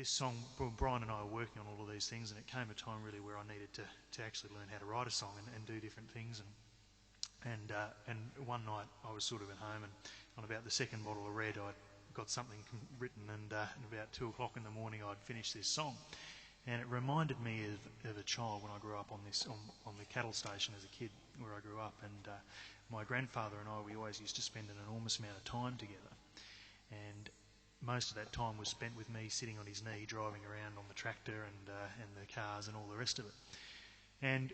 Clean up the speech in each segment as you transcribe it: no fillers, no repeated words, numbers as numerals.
this song, Brian and I were working on all of these things, and it came a time really where I needed to actually learn how to write a song and do different things. And one night I was sort of at home, and on about the second bottle of red I'd got something written, and about 2 o'clock in the morning I'd finished this song. And it reminded me of a child when I grew up on the cattle station as a kid where I grew up. And my grandfather and I, we always used to spend an enormous amount of time together. And most of that time was spent with me sitting on his knee, driving around on the tractor and the cars and all the rest of it. And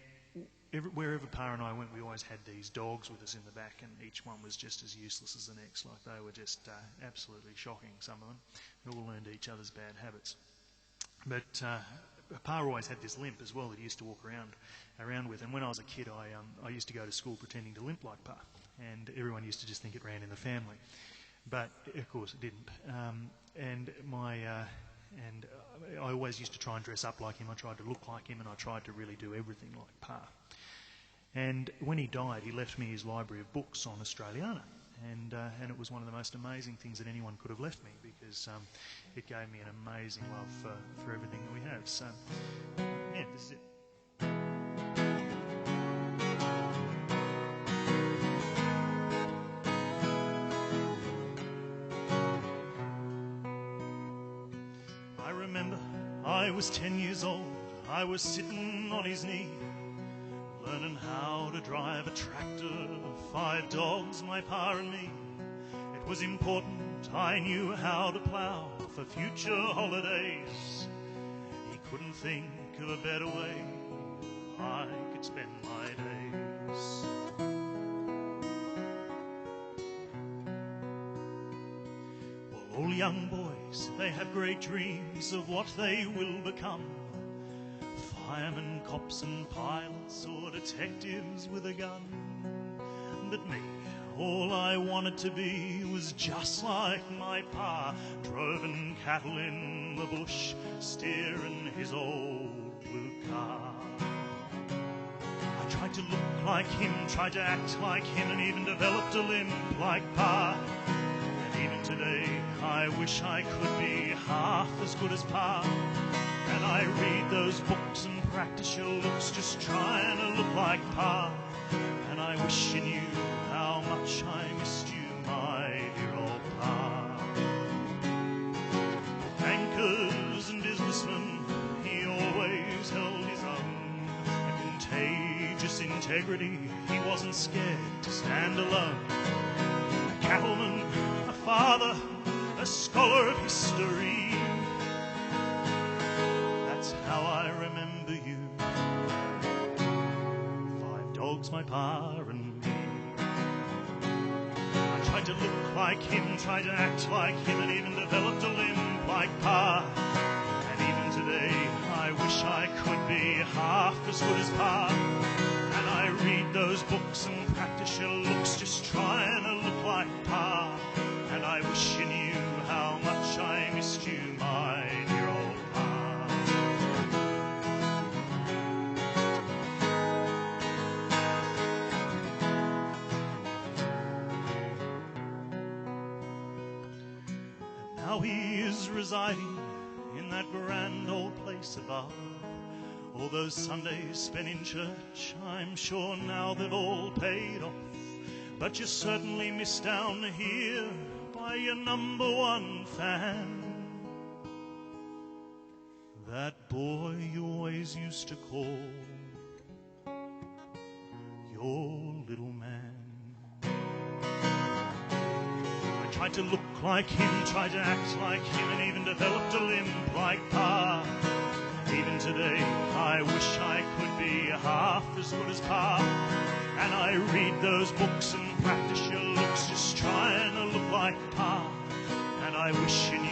wherever Pa and I went, we always had these dogs with us in the back, and each one was just as useless as the next. Like, they were just absolutely shocking, some of them. They all learned each other's bad habits. But Pa always had this limp as well that he used to walk around with. And when I was a kid, I used to go to school pretending to limp like Pa, and everyone used to just think it ran in the family. But of course it didn't. And I always used to try and dress up like him. I tried to look like him, and I tried to really do everything like Pa. And when he died, he left me his library of books on Australiana. And it was one of the most amazing things that anyone could have left me, because it gave me an amazing love for everything that we have. So, yeah, this is it. I remember I was 10 years old. I was sitting on his knee, learning how to drive a tractor, 5 dogs, my Pa and me. It was important I knew how to plough for future holidays. He couldn't think of a better way I could spend my days. Well, all young boys, they have great dreams of what they will become. Firemen, cops and pilots, or detectives with a gun. But me, all I wanted to be was just like my Pa, droving cattle in the bush, steering his old blue car. I tried to look like him, tried to act like him, and even developed a limp like Pa. And even today, I wish I could be half as good as Pa. And I read those books and practice your looks, just trying to look like Pa. And I wish you knew how much I missed you, my dear old Pa. Bankers and businessmen, he always held his own. A contagious integrity, he wasn't scared to stand alone. A cattleman, a father, a scholar of history. That's how I remember you. 5 dogs, my Pa and me. I tried to look like him, tried to act like him, and even developed a limp like Pa. And even today, I wish I could be half as good as Pa. And I read those books and practice your looks, just trying to look like Pa. And I wish you knew how much I missed you, my dear old Pa. Now he is residing in that grand old place above. All those Sundays spent in church, I'm sure now they've all paid off. But you're certainly missed down here by your #1 fan. That boy you always used to call your little man. I tried to look like him, tried to act like him, and even developed a limp like Pa. Even today, I wish I could be half as good as Pa. And I read those books and practice your looks, just trying to look like Pa. And I wish you knew